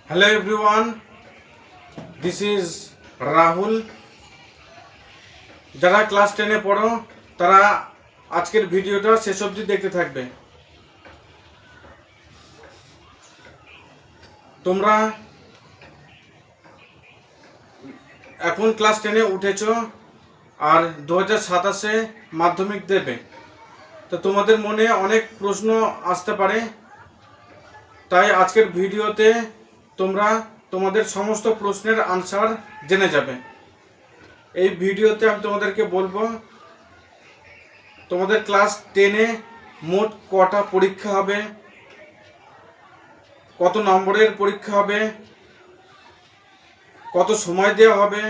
Hello everyone, this is Rahul. যারা class 10-এ পড়ো তারা আজকের ভিডিওটা শেষ অবধি দেখতে থাকবে। তোমরা এখন ক্লাস 10-এ উঠেছো আর 2027-এ মাধ্যমিক দেবে, তো তোমাদের মনে অনেক প্রশ্ন আসতে পারে। তাই আজকের ভিডিওতে তোমরা তোমাদের সমস্ত প্রশ্নের আনসার জেনে যাবে। এই ভিডিওতে আমি তোমাদেরকে বলবো তোমাদের ক্লাস 10-এ মোট কটা পরীক্ষা হবে, কত নম্বরের পরীক্ষা হবে, কত সময় দেওয়া হবে,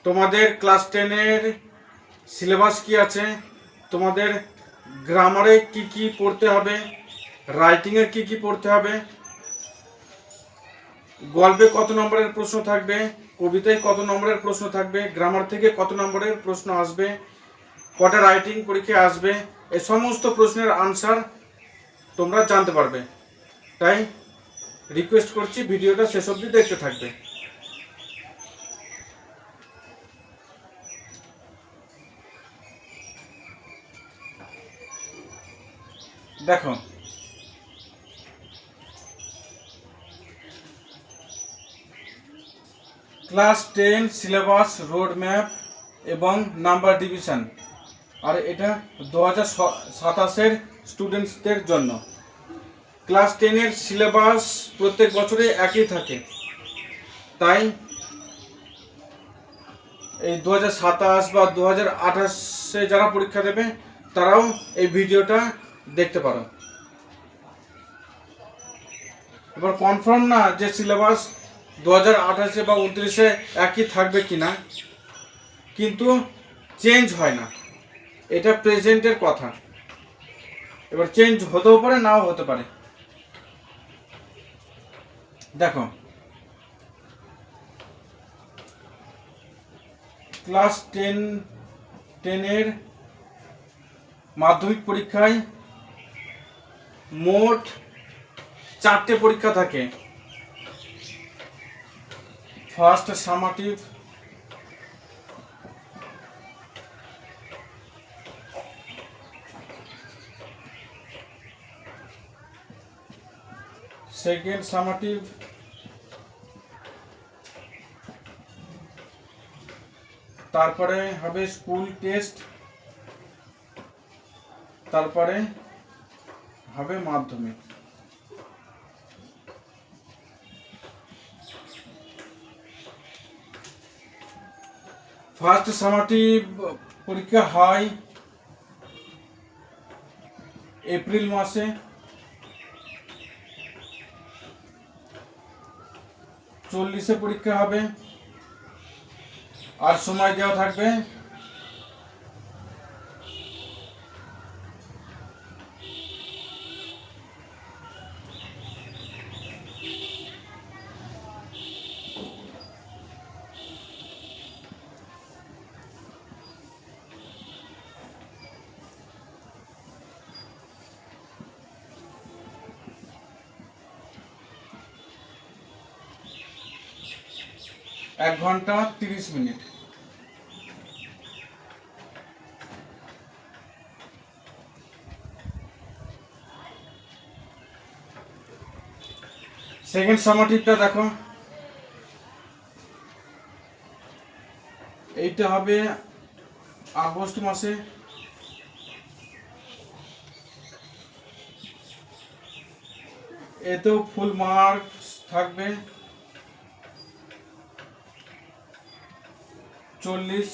তোমাদের ক্লাস 10-এর সিলেবাস কি আছে, তোমাদের গ্রামারে কি কি পড়তে হবে, রাইটিংয়ে কি কি পড়তে হবে, গল্পে কত নম্বরের প্রশ্ন থাকবে, কবিতায় কত নম্বরের প্রশ্ন থাকবে, গ্রামার থেকে কত নম্বরের প্রশ্ন আসবে, কটা রাইটিং পরীক্ষায় আসবে, এই সমস্ত প্রশ্নের আনসার তোমরা জানতে পারবে। তাই রিকোয়েস্ট করছি ভিডিওটা শেষ অবধি দেখতে থাকবে। দেখো, ক্লাস 10 সিলেবাস, রোড ম্যাপ এবং নাম্বার ডিভিশন, আর এটা 2027-এর স্টুডেন্টসদের জন্য। ক্লাস 10-এর সিলেবাস প্রত্যেক বছরে একই থাকে, তাই এই 2027 বা 2028-এ যারা পরীক্ষা দেবে তারাও এই ভিডিওটা দেখতে পারো। এবার কনফার্ম না যে সিলেবাস 2028-এ বা 29-এ একই থাকবে কিনা, কিন্তু চেঞ্জ হয় না, এটা প্রেজেন্টের কথা। এবার চেঞ্জ হতেও পারে, নাও হতে পারে। দেখো, ক্লাস 10-এর মাধ্যমিক পরীক্ষায় মোট 4টে পরীক্ষা থাকে। ফার্স্ট সামাটিভ, সেকেন্ড সামাটিভ, তারপরে হবে স্কুল টেস্ট, তারপরে হবে মাধ্যমিক। ফার্স্ট সামাটিভ পরীক্ষা হয় এপ্রিল মাসে, চল্লিশে পরীক্ষা হবে, আর সময় দেওয়া থাকবে 1 ঘন্টা 30 মিনিট। সেকেন্ড সামাটিভটা দেখো, এইটা হবে আগস্ট মাসে, এতেও ফুল মার্কস থাকবে 40,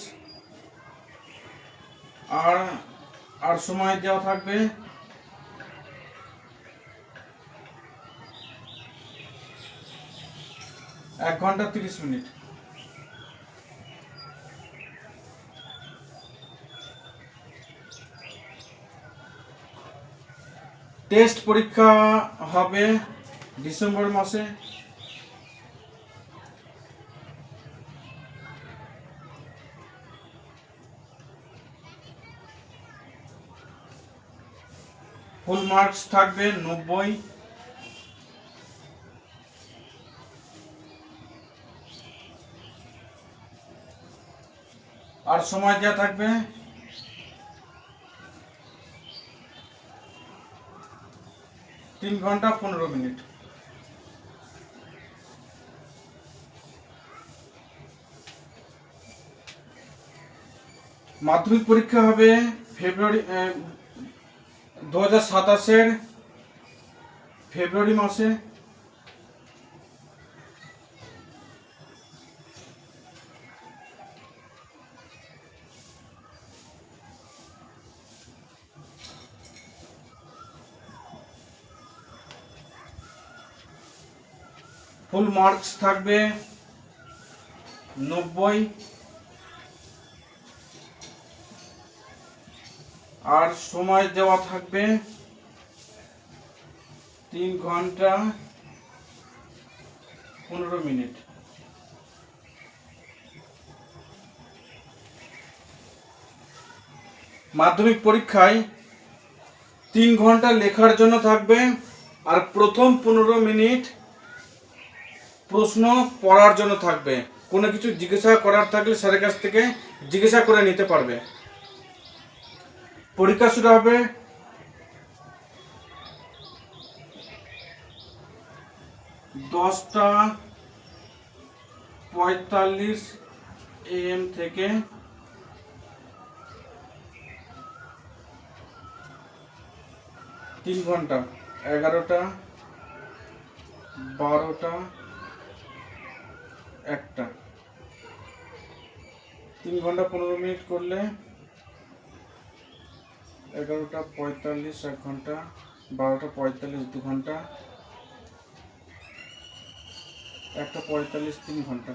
আর সময় দেওয়া থাকবে 1 ঘন্টা 30 মিনিট। টেস্ট পরীক্ষা হবে ডিসেম্বর মাসে, ফুল মার্কস থাকবে 90, আর সময় দেওয়া থাকবে 3 ঘন্টা 15 মিনিট। মাধ্যমিক পরীক্ষা হবে ফেব্রুয়ারি 2027-এর ফেব্রুয়ারি মাসে। ফুল মার্কস থাকবে 90, আর সময় দেওয়া থাকবে 3 ঘন্টা 15 মিনিট। মাধ্যমিক পরীক্ষায় 3 ঘন্টা লেখার জন্য থাকবে, আর প্রথম 15 মিনিট প্রশ্ন পড়ার জন্য থাকবে। কোনো কিছু জিজ্ঞাসা করার থাকলে স্যারের কাছ থেকে জিজ্ঞাসা করে নিতে পারবে। পরীক্ষা শুরু হবে 10:45 AM থেকে 3 ঘন্টা 11টা 12টা 1টা। 3 ঘন্টা 15 মিনিট করলে 11:45 1 ঘন্টা, 12:45 2 ঘন্টা, 1:45 3 ঘন্টা,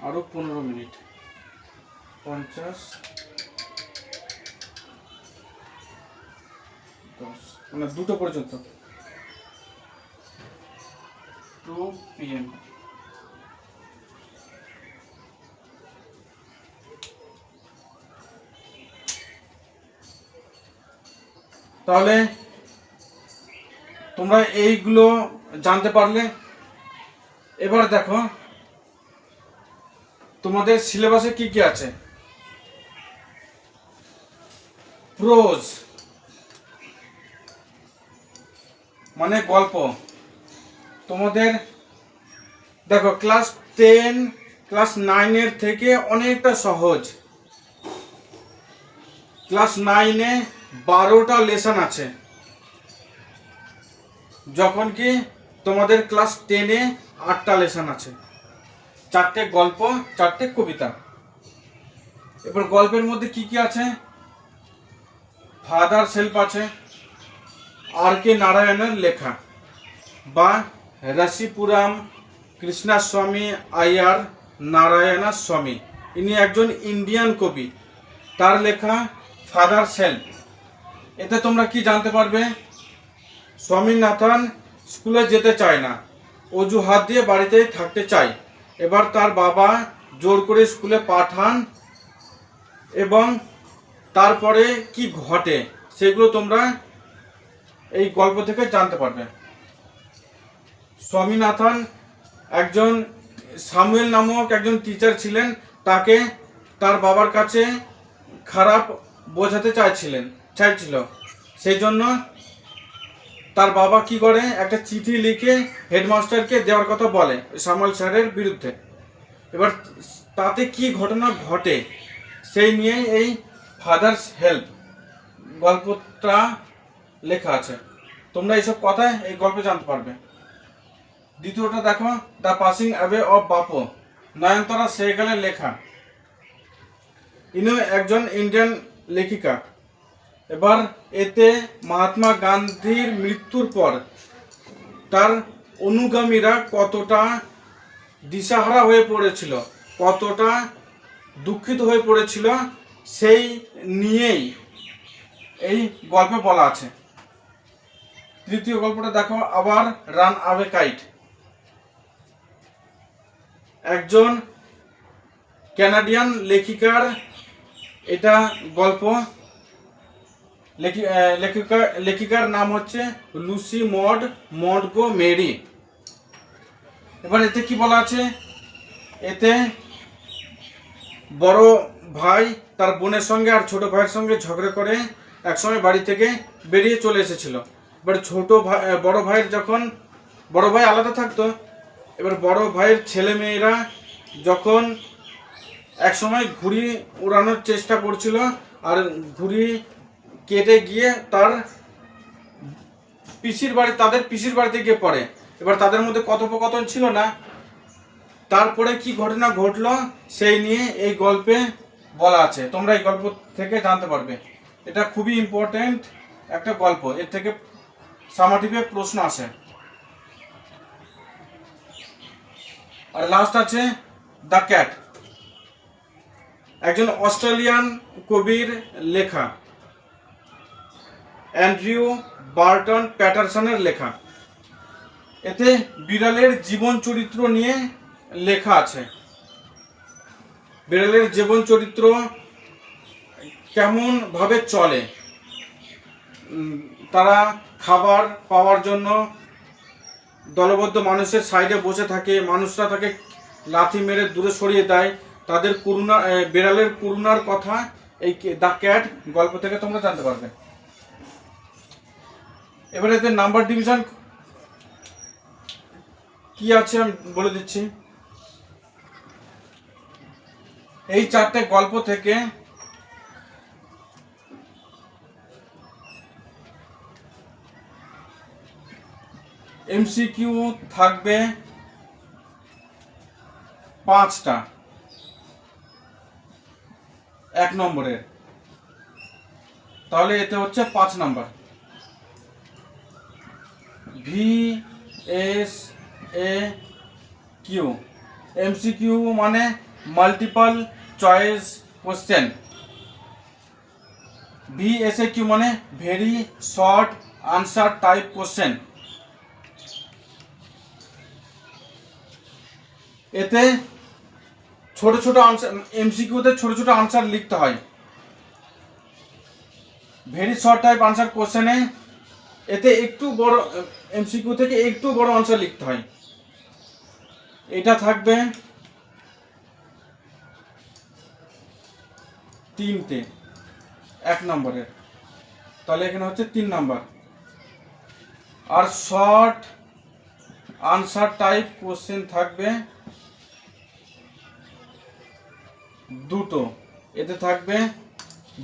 আরো 15 মিনিট 50 10 মানে 2টো পর্যন্ত 2 PM। তাহলে তোমরা এইগুলো জানতে পারলে। এবার দেখো তোমাদের সিলেবাসে কি কি আছে। প্রোজ মানে গল্প। তোমাদের দেখো ক্লাস 10 ক্লাস 9-এর থেকে অনেকটা সহজ। ক্লাস 9-এ 12টা লেসন আছে, যখন কি তোমাদের ক্লাস 10-এ 8টা লেসন আছে, 4টে গল্প 4টে কবিতা। এবার গল্পের মধ্যে কি কি আছে? ফাদার সেলফ আছে, R.K. নারায়ণের লেখা, বা রাসিপুরাম কৃষ্ণাস্বামী আয়ার নারায়ণা স্বামী, ইনি একজন ইন্ডিয়ান কবি, তার লেখা ফাদার সেলফ। এতে তোমরা কি জানতে পারবে? স্বামীনাথন স্কুলে যেতে চায় না, অজুহাত দিয়ে বাড়িতেই থাকতে চায়। এবার তার বাবা জোর করে স্কুলে পাঠান, এবং তারপরে কি ঘটে সেগুলো তোমরা এই গল্প থেকে জানতে পারবে। স্বামীনাথন একজন সামুয়েল নামক একজন টিচার ছিলেন, তাকে তার বাবার কাছে খারাপ বোঝাতে চাইছিল। সেই জন্য তার বাবা কি করে, একটা চিঠি লিখে হেডমাস্টারকে দেওয়ার কথা বলে সামুয়েল স্যারের বিরুদ্ধে। এবার তাতে কি ঘটনা ঘটে সেই নিয়ে এই ফাদার্স হেল্প গল্পটা লেখা আছে। তোমরা এইসব কথা এই গল্পে জানতে পারবে। দ্বিতীয়টা দেখো, দ্য পাসিং অ্যাওয়ে অফ বাপু, নয়নতারা সেহগালের লেখা। ইনি একজন ইন্ডিয়ান লেখিকা। এবার এতে মহাত্মা গান্ধীর মৃত্যুর পর তার অনুগামীরা কতটা দিশাহারা হয়ে পড়েছিল, কতটা দুঃখিত হয়ে পড়েছিল, সেই নিয়েই এই গল্পে বলা আছে। তৃতীয় গল্পটা দেখো, আবার রান অ্যাওয়ে কাইট, একজন কানাডিয়ান লেখিকার এটা গল্প। লেখিকার নাম হচ্ছে লুসি মন্টগোমেরি। এবার এতে কি বলা আছে? এতে বড় ভাই তার বোনের সঙ্গে আর ছোট ভাইয়ের সঙ্গে ঝগড়া করে একসময় বাড়ি থেকে বেরিয়ে চলে এসেছিল। এবার বড় ভাইয়ের যখন বড় ভাই আলাদা থাকতো, এবার বড় ভাইয়ের ছেলে মেয়েরা যখন একসময় ঘুড়ি উড়ানোর চেষ্টা করছিল আর ঘুড়ি কেটে গিয়ে তাদের পিসির বাড়িতে গিয়ে পড়ে। এবার তাদের মধ্যে কথোপকথন ছিল না, তারপরে কি ঘটনা ঘটলো সেই নিয়ে এই গল্পে বলা আছে, তোমরা এই গল্প থেকে জানতে পারবে। এটা খুবই ইম্পর্টেন্ট একটা গল্প, এর থেকে সামাটিভে প্রশ্ন আসে। আর লাস্ট আছে দ্য ক্যাট, একজন অস্ট্রেলিয়ান কবির লেখা, অ্যান্ড্রিউ বার্টন প্যাটারসনের লেখা। এতে বিড়ালের জীবন চরিত্র নিয়ে লেখা আছে। বিড়ালের জীবন চরিত্র কেমন ভাবে চলে, তারা খাবার পাওয়ার জন্য দলবদ্ধ মানুষের সাইডে বসে থাকে, মানুষরা তাকে লাথি মেরে দূরে সরিয়ে দেয়, তাদের বিড়ালের করুণার কথা এই দ্য ক্যাট গল্প থেকে তোমরা জানতে পারবে। এবারে এতে নাম্বার ডিভিশন কি আছে আমি বলে দিচ্ছি। এই চারটে গল্প থেকে এমসিকিউ থাকবে 5টা 1 নম্বরের, তাহলে এতে হচ্ছে 5 নাম্বার। VSAQ, এমসিকিউ মানে মাল্টিপল চয়েস কোশ্চেন, VSAQ মানে very short answer type question. এতে ছোট ছোট আনসার, এমসিকিউতে ছোট ছোট আনসার লিখতে হয়। ভেরি শর্ট টাইপ আনসার কোশ্চেনে এতে একটু বড়, এমসিকিউ থেকে একটু বড় আনসার লিখতে হয়। এটা থাকবে 3টে 1 নম্বরের, তাহলে এখানে হচ্ছে 3 নাম্বার। আর শর্ট আনসার টাইপ কোশ্চেন থাকবে 2টো, এতে থাকবে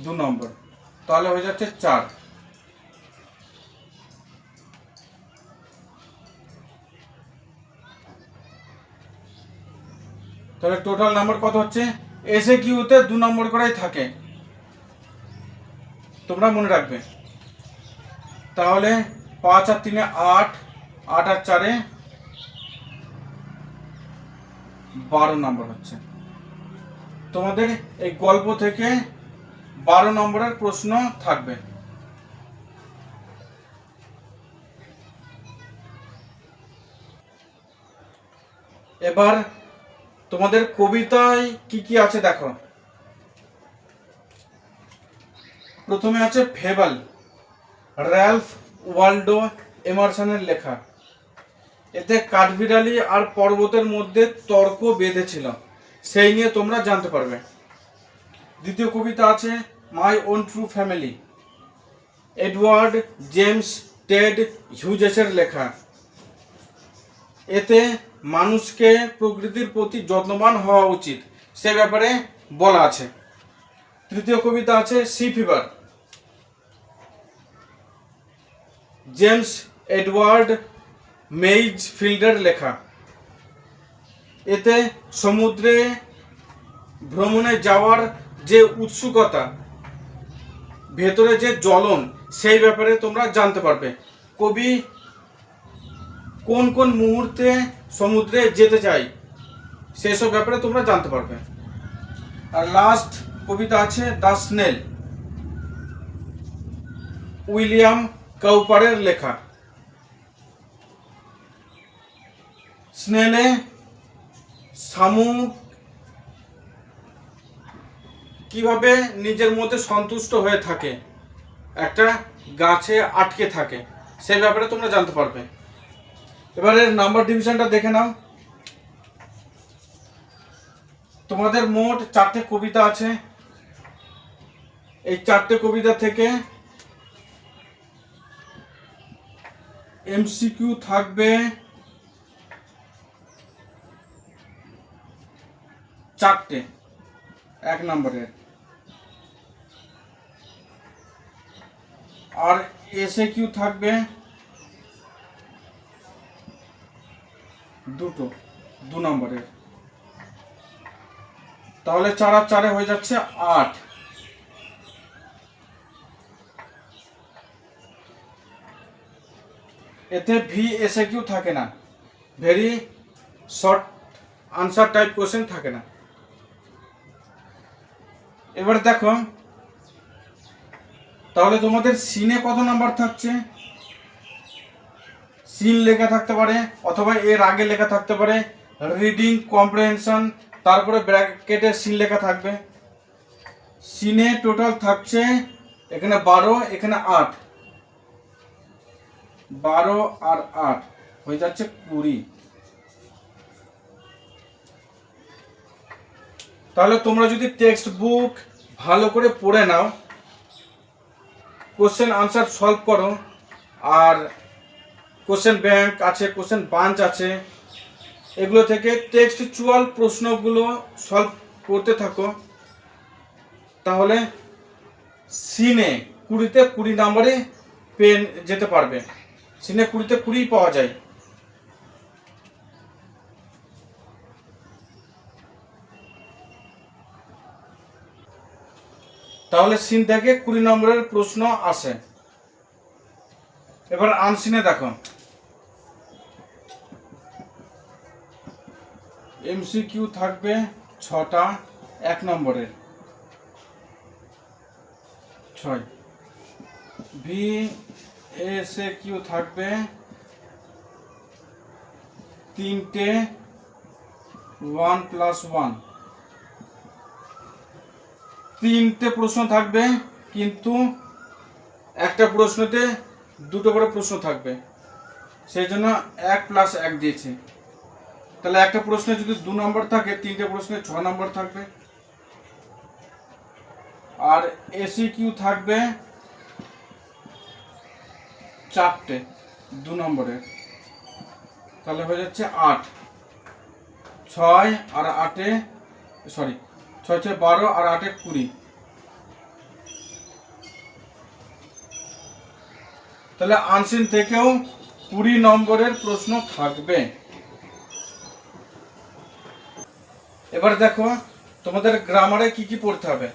2 নম্বর, তাহলে হয়ে যাচ্ছে 4। তাহলে টোটাল নাম্বার কত হচ্ছে? এসএকিউতে 2 নম্বর করেই থাকে, তোমরা মনে রাখবে। তাহলে 5 আর 3 8, 8 আর 4 12 নম্বর হচ্ছে। তোমাদের এই গল্প থেকে 12 নম্বরের প্রশ্ন থাকবে। এবার তোমাদের কবিতায় কি কি আছে দেখো। প্রথমে আছে ফেবল, র্যালফ ওয়ালডো এমারসনের লেখা। এতে কাঠবিড়ালি আর পর্বতের মধ্যে তর্ক বেঁধেছিল, সেই নিয়ে তোমরা জানতে পারবে। দ্বিতীয় কবিতা আছে my own true family, Edward James Ted হিউজেসের লেখা। এতে মানুষকে প্রকৃতির প্রতি যত্নবান হওয়া উচিত, সে ব্যাপারে বলা আছে। তৃতীয় কবিতা আছে সি ফিভার, জেমস এডওয়ার্ড মেইজফিল্ডের লেখা। এতে সমুদ্রে ভ্রমণে যাওয়ার যে উৎসুকতা, ভেতরে যে জ্বলন, সেই ব্যাপারে তোমরা জানতে পারবে। কবি কোন কোন মুহূর্তে সমুদ্রে যেতে চাই সেসব ব্যাপারে তোমরা জানতে পারবে। আর লাস্ট কবিতা আছে দ্য স্নেল, উইলিয়াম কাউপারের লেখা। স্নেলে শামুক কিভাবে নিজের মধ্যে সন্তুষ্ট হয়ে থাকে, একটা গাছে আটকে থাকে, সেই ব্যাপারে তোমরা জানতে পারবে। এবারে নাম্বার ডিভিশনটা দেখে নাও। তোমাদের মোট 4টে কবিতা আছে। এই 4টে কবিতা থেকে এমসিকিউ থাকবে 4টে 1 নম্বরের, আর এসে কিউ থাকবে 2 নম্বরের। তাহলে 4 আর 4 হয়ে যাচ্ছে 8। এতে ভি এসে কিউ থাকে না, very short answer type question থাকে না। এবার দেখো তাহলে তোমাদের সিনে কত নাম্বার থাকছে। সিন লেখা থাকতে পারে অথবা এর আগে লেখা থাকতে পারে রিডিং কম্প্রিহেনশন, তারপরে ব্র্যাকেটে সিন লেখা থাকবে। সিনে টোটাল থাকছে এখানে 12, এখানে 8, 12 আর 8 হয়ে যাচ্ছে 20। তাহলে তোমরা যদি টেক্সট বুক ভালো করে পড়ে নাও, কোশ্চেন আনসার সলভ করো, আর কোশ্চেন ব্যাংক আছে, কোশ্চেন বাঞ্চ আছে, এগুলো থেকে টেক্সচুয়াল প্রশ্নগুলো সলভ করতে থাকো, তাহলে সিনে 20তে 20 নম্বরে পেয়ে যেতে পারবে। সিনে 20তে 20 পাওয়া যায়। তাহলে সিন থেকে 20 নম্বরের প্রশ্ন আসে। এবার আনসিনে দেখো এমসিকিউ থাকবে 6টা 1 নম্বরের, 6। ভি এসে কিউ থাকবে 3টে 1+1। 3টে প্রশ্ন থাকবে, কিন্তু একটা প্রশ্নতে 2টো করে প্রশ্ন থাকবে, সেই জন্য 1+1 দিয়েছে। তাহলে একটা প্রশ্নে যদি 2 নম্বর থাকে, 3টে প্রশ্নে 6 নম্বর থাকবে। আর এসি কিউ থাকবে 4টে 2 নম্বরের, তাহলে হয়ে যাচ্ছে 8। 6 আর 8-এ 6 6 12 আর 8-এ 20। তাহলে আনসিন থেকেও 20 নম্বরের প্রশ্ন থাকবে। এবার দেখো তোমাদের গ্রামারে কি কি পড়তে হবে।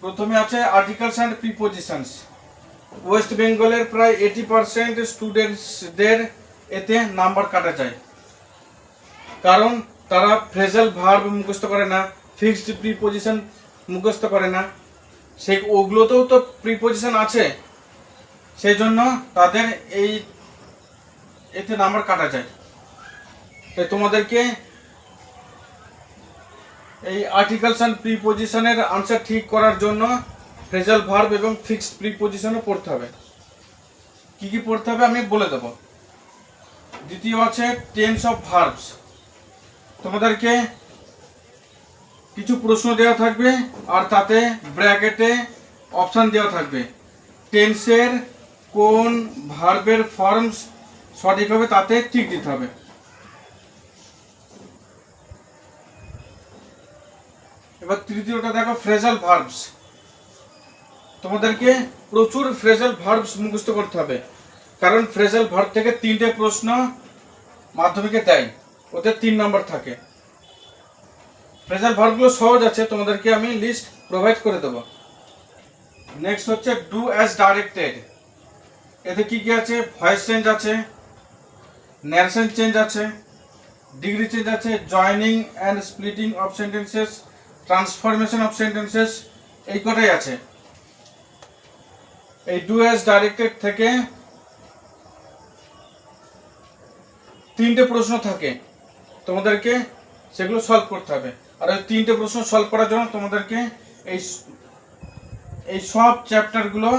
প্রথমে আছে আর্টিকেলস অ্যান্ড প্রিপোজিশনস। ওয়েস্ট বেঙ্গলের প্রায় 80% স্টুডেন্টসদের এতে নাম্বার কাটা যায়, কারণ তারা ফ্রেজাল ভার্ব মুখস্থ করে না, ফিক্সড প্রিপোজিশন মুখস্থ করে না। সেই ওগুলোতেও তো প্রিপোজিশন আছে, সেই জন্য তাদের এতে নাম্বার কাটা যায়। তাই তোমাদেরকে এই আর্টিকেলস অ্যান্ড প্রিপোজিশনের আনসার ঠিক করার জন্য ফ্রেজাল ভার্ব এবং ফিক্সড প্রিপোজিশনও পড়তে হবে। কি কি পড়তে হবে আমি বলে দেব। দ্বিতীয় আছে টেন্স অফ ভার্বস। তোমাদেরকে কিছু প্রশ্ন দেওয়া থাকবে আর তাতে ব্র্যাকেটে অপশান দেওয়া থাকবে। টেন্সের কোন ভার্বের ফর্মস সঠিক হবে তাতে টিক দিতে হবে। এবার তৃতীয়টা দেখো ফ্রেজাল ভার্বস। তোমাদেরকে প্রচুর ফ্রেজাল ভার্বস মুখস্থ করতে হবে, কারণ ফ্রেজাল ভার্ব থেকে 3টে প্রশ্ন মাধ্যমিকে দেয়, ওতে 3 নম্বর থাকে। ফ্রেজাল ভার্বগুলো সহজ আছে, তোমাদেরকে আমি লিস্ট প্রোভাইড করে দেবো। নেক্সট হচ্ছে ডু অ্যাজ ডাইরেক্টেড। এতে কি কি আছে? ভয়েস চেঞ্জ আছে, ন্যারেশন চেঞ্জ আছে, ডিগ্রি চেঞ্জ আছে, joining and splitting of sentences, transformation of sentences, এই কটাই আছে। এই ডু অ্যাজ ডাইরেক্টেড থেকে 3টে প্রশ্ন থাকে, তোমাদেরকে সেগুলো সলভ করতে হবে। আর ওই 3টে প্রশ্ন সলভ করার জন্য তোমাদেরকে এই সব চ্যাপ্টারগুলো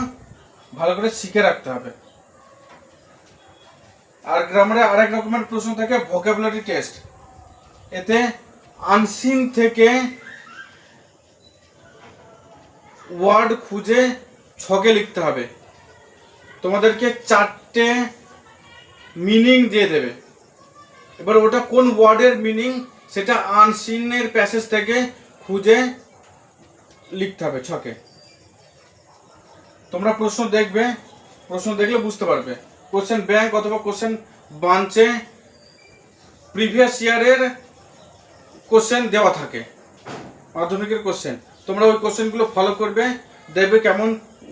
ভালো করে শিখে রাখতে হবে। আর গ্রামারে আরেক রকমের প্রশ্ন থাকে ভোকাবুলারি টেস্ট। এতে আনসিন থেকে ওয়ার্ড খুঁজে ছকে লিখতে হবে। তোমাদেরকে 4টে মিনিং দিয়ে দেবে। এবার ওটা কোন ওয়ার্ডের মিনিং সেটা আনসিনের প্যাসেজ থেকে খুঁজে লিখতে হবে ছকে। তোমরা প্রশ্ন দেখবে, প্রশ্ন দেখলে বুঝতে পারবে। কোশ্চেন ব্যাংক অথবা কোশ্চেন বাঞ্চে প্রিভিয়াস ইয়ারের কোশ্চেন দেওয়া থাকে, মাধ্যমিকের কোশ্চেন। তোমরা ওই কোশ্চেনগুলো ফলো করবে, দেখবে কেমন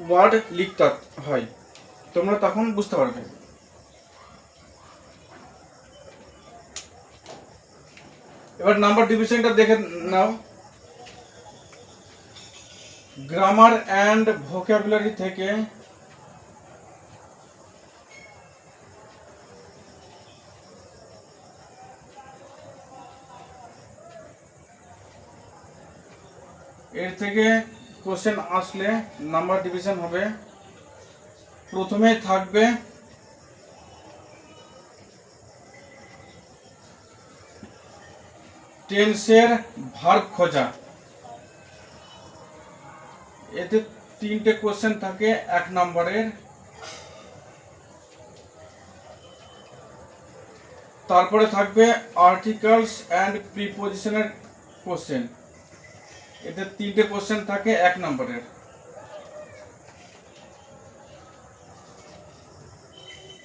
ওয়ার্ড লিখতে হয়, তোমরা তখন বুঝতে পারবে। এবার নাম্বার ডিভিশনটা দেখে নাও। গ্রামার অ্যান্ড ভোকাবুলারি থেকে এর থেকে কোশ্চেন আসলে নাম্বার ডিভিশন হবে। প্রথমে থাকবে টেন্সের ভার্ব খোঁজা। এতে 3টে কোশ্চেন থাকে 1 নম্বরের। তারপরে থাকবে আর্টিকেলস অ্যান্ড প্রিপোজিশনের কোশ্চেন। এতে 3টে কোশ্চেন থাকে 1 নম্বরের।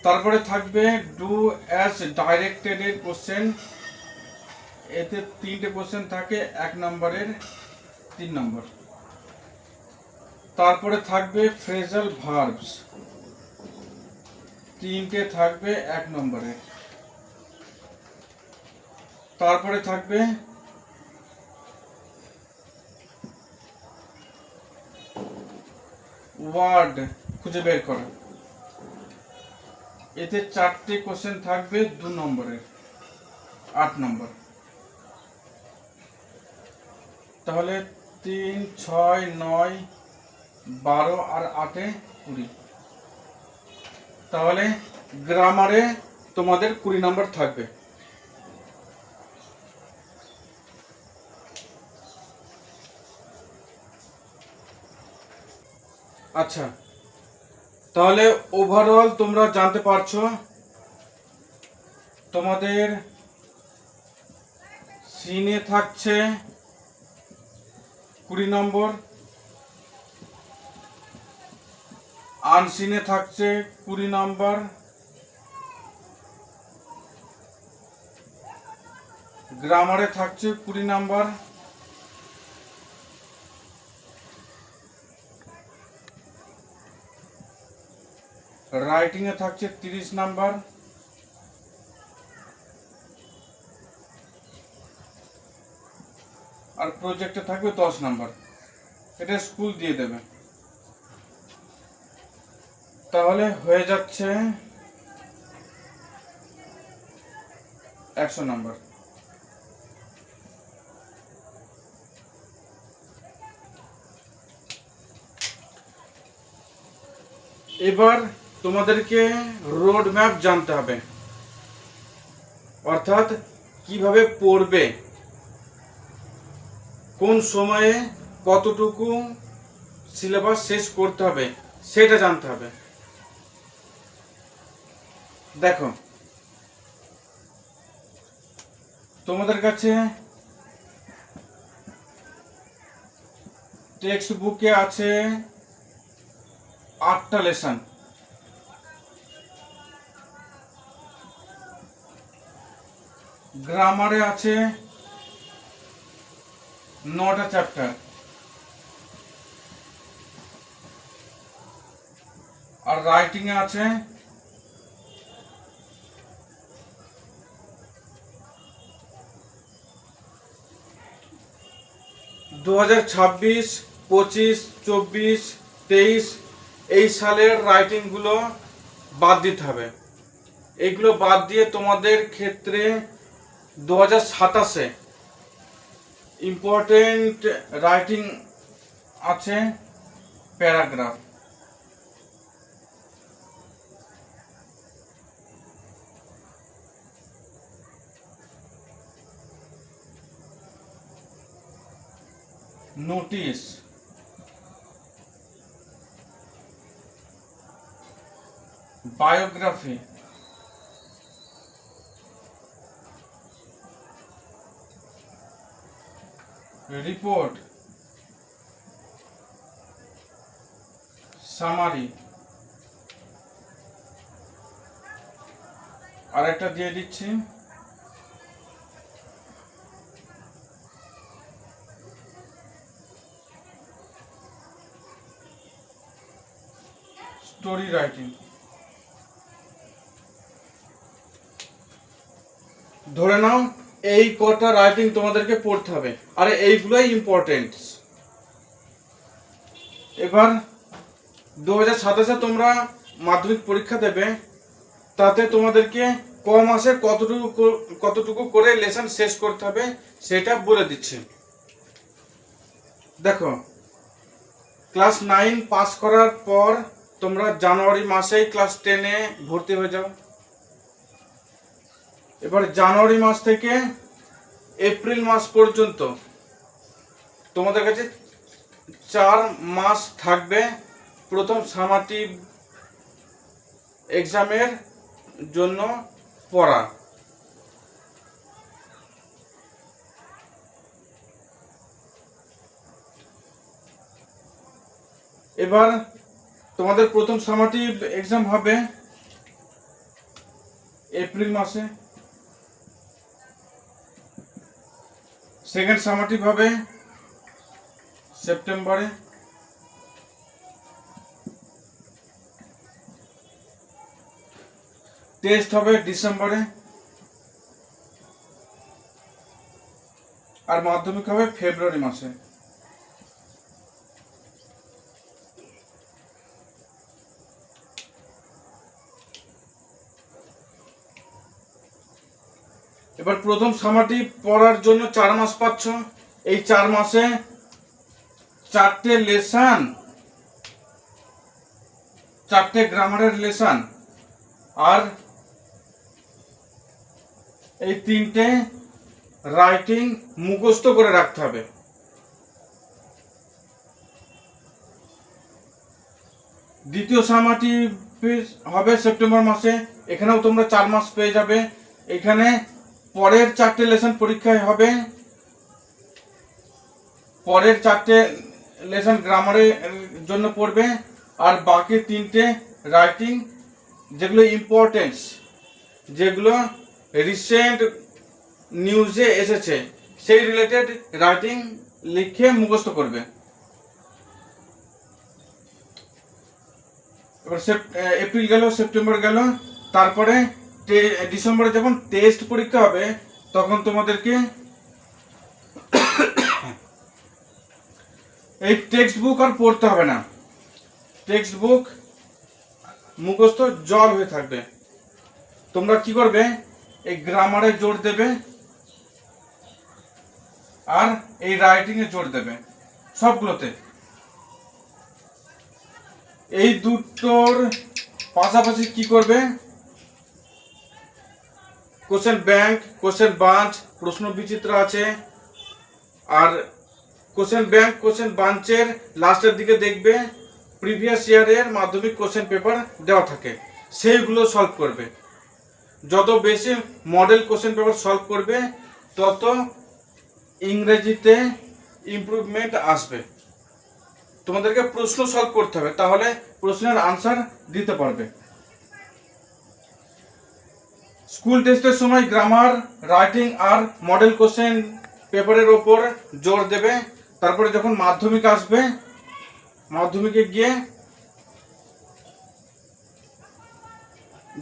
তারপরে থাকবে ডু অ্যাজ ডাইরেক্টেড এর কোশ্চেন। এতে 3টে কোশ্চেন থাকে 1 নম্বরের, 3 নম্বর। তারপরে থাকবে ফ্রেজাল ভার্বস, 3টে থাকবে 1 নম্বরের। তারপরে থাকবে ওয়ার্ড খুঁজে বের করা। এতে 4টে কোশ্চেন থাকবে 2 নম্বরের, 8 নম্বর। তাহলে 3, 6, 9, 12 আর 8-এ 20। তাহলে গ্রামারে তোমাদের 20 নম্বর থাকবে। আচ্ছা, তাহলে ওভারঅল তোমরা জানতে পারছো তোমাদের সিনে থাকছে 20 নম্বর, আনসিনে থাকছে 20 নম্বর, গ্রামারে থাকছে 20 নম্বর, রাইটিং এ থাকছে 30 নাম্বার, আর প্রজেক্টে থাকবে 10 নাম্বার। এটা স্কুল দিয়ে দেবে। তাহলে হয়ে যাচ্ছে 100 নাম্বার। এবার তোমাদেরকে রোড ম্যাপ জানতে হবে, অর্থাৎ কিভাবে পড়বে, কোন সময়ে কতটুকু সিলেবাস শেষ করতে হবে সেটা জানতে হবে। দেখো, তোমাদের কাছে টেক্সট বুকে আছে 8টা লেসন। গ্রামারে আছে 9টা চ্যাপ্টার, আর রাইটিং এ আছে 2026, 25, 24, 23 এই সালের রাইটিংগুলো বাদ দিতে হবে। এইগুলো বাদ দিয়ে তোমাদের ক্ষেত্রে 2027-এ ইম্পর্টেন্ট রাইটিং আছে paragraph. Notice, biography, report, summary, আর একটা দিয়ে দিচ্ছি স্টোরি রাইটিং। ধরে নাও এই কটা রাইটিং তোমাদেরকে পড়তে হবে, আর এইগুলোই ইম্পর্টেন্ট। এবার 2027 তোমরা মাধ্যমিক পরীক্ষা দেবে, তাতে তোমাদেরকে ক মাসে কতটুকু করে লেসন শেষ করতে হবে সেটা বলে দিচ্ছি। দেখো, ক্লাস 9 পাস করার পর তোমরা জানুয়ারি মাসেই ক্লাস 10-এ ভর্তি হয়ে যাও। এবার জানুয়ারি মাস থেকে এপ্রিল মাস পর্যন্ত তোমাদের কাছে 4 মাস থাকবে প্রথম সামাটিভ এক্সামের জন্য পড়া। এবার তোমাদের প্রথম সামাটিভ এক্সাম হবে এপ্রিল মাসে, সেকেন্ড সামাটিভ হবে সেপ্টেম্বরে, টেস্ট হবে ডিসেম্বরে, আর মাধ্যমিক হবে ফেব্রুয়ারি মাসে। এবার প্রথম সামাটিভ পড়ার জন্য 4 মাস পাচ্ছ। এই 4 মাসে 4টে লেসন, 4টে গ্রামারের লেসন, আর এই 3টে রাইটিং মুখস্থ করে রাখতে হবে। দ্বিতীয় সামাটিভ হবে সেপ্টেম্বর মাসে, এখানেও তোমরা 4 মাস পেয়ে যাবে। এখানে পরের 4টে লেসন পরীক্ষায় হবে, পরের 4টে লেসন গ্রামারের জন্য পড়বে, আর বাকি 3টে রাইটিং যেগুলো ইম্পর্টেন্স, যেগুলো রিসেন্ট নিউজে এসেছে সেই রিলেটেড রাইটিং লিখে মুখস্থ করবে। এবার এপ্রিল গেল, সেপ্টেম্বর গেল, তারপরে ডিসেম্বরে যখন টেস্ট পরীক্ষা হবে তখন তোমাদেরকে এই টেক্সট বুক আর পড়তে হবে না। টেক্সট বুক মুখস্থ জল হয়ে থাকবে। তোমরা কি করবে, এই গ্রামারে জোর দেবে আর এই রাইটিং এ জোর দেবে সবগুলোতে। এই দুটোর পাশাপাশি কি করবে, কোশ্চেন ব্যাংক, কোশ্চেন বাঞ্চ, প্রশ্ন বিচিত্র আছে, আর কোশ্চেন ব্যাংক, কোশ্চেন বাঞ্চের লাস্টের দিকে দেখবে প্রিভিয়াস ইয়ারের মাধ্যমিক কোশ্চেন পেপার দেওয়া থাকে, সেইগুলো সলভ করবে। যত বেশি মডেল কোশ্চেন পেপার সলভ করবে তত ইংরেজিতে ইমপ্রুভমেন্ট আসবে। তোমাদেরকে প্রশ্ন সলভ করতে হবে, তাহলে প্রশ্নের আনসার দিতে পারবে। স্কুল টেস্টের সময় গ্রামার, রাইটিং আর মডেল কোশ্চেন পেপারের ওপর জোর দেবে। তারপরে যখন মাধ্যমিক আসবে, মাধ্যমিকে গিয়ে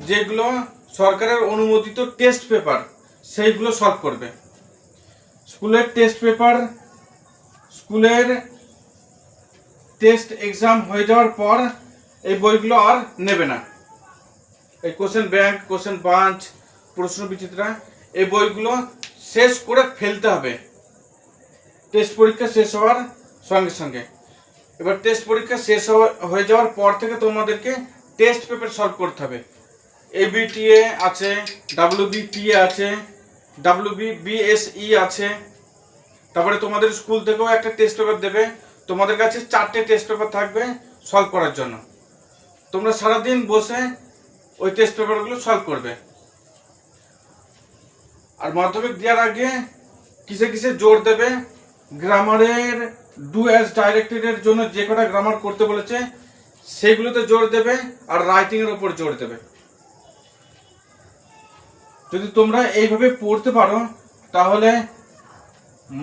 যেগুলো সরকারের অনুমোদিত টেস্ট পেপার সেইগুলো সলভ করবে। স্কুলের টেস্ট পেপার, স্কুলের টেস্ট এক্সাম হয়ে যাওয়ার পর এই বইগুলো আর নেবে না। এই কোশ্চেন ব্যাংক, কোশ্চেন বাঞ্চ, প্রশ্ন বিচিত্রা, এই বইগুলো শেষ করে ফেলতে হবে টেস্ট পরীক্ষা শেষ হওয়ার সঙ্গে সঙ্গে। এবার টেস্ট পরীক্ষা শেষ হয়ে যাওয়ার পর থেকে তোমাদেরকে টেস্ট পেপার সলভ করতে হবে। এবিটিএ আছে, WBPA আছে, WBBSE আছে, তারপরে তোমাদের স্কুল থেকেও একটা টেস্ট পেপার দেবে, তোমাদের কাছে 4টে টেস্ট পেপার থাকবে সলভ করার জন্য। তোমরা সারাদিন বসে ওই টেস্ট পেপারগুলো সলভ করবে। আর মাধ্যমিক দেওয়ার আগে কিসে কিসে জোর দেবে, গ্রামারের ডু অ্যাজ ডাইরেক্টেডের জন্য যে কটা গ্রামার করতে বলেছে সেগুলোতে জোর দেবে, আর রাইটিংয়ের ওপর জোর দেবে। যদি তোমরা এইভাবে পড়তে পারো তাহলে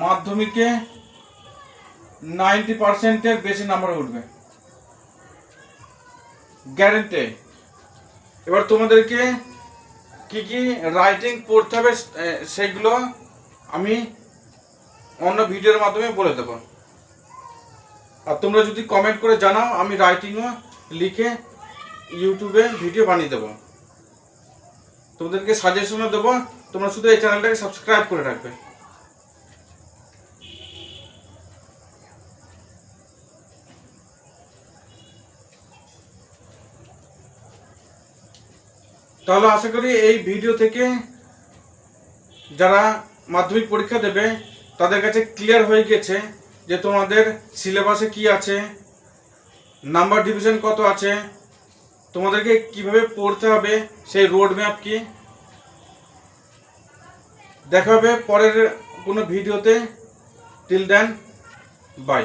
মাধ্যমিকে 90%-এর বেশি নাম্বার উঠবে, গ্যারেন্টি। এবার তোমাদেরকে কি কি রাইটিং পড়তে হবে সেগুলো আমি অন্য ভিডিওর মাধ্যমে বলে দেবো। আর তোমরা যদি কমেন্ট করে জানাও, আমি রাইটিংও লিখে ইউটিউবে ভিডিও বানিয়ে দেবো, তোমাদেরকে সাজেশনও দেবো। তোমরা শুধু এই চ্যানেলটাকে সাবস্ক্রাইব করে রাখবে। তাহলে আশা করি এই ভিডিও থেকে যারা মাধ্যমিক পরীক্ষা দেবে তাদের কাছে ক্লিয়ার হয়ে গেছে যে তোমাদের সিলেবাসে কি আছে, নাম্বার ডিভিশন কত আছে, তোমাদেরকে কিভাবে পড়তে হবে, সেই রোড ম্যাপ কি। দেখা হবে পরের কোনো ভিডিওতে। Till then, by.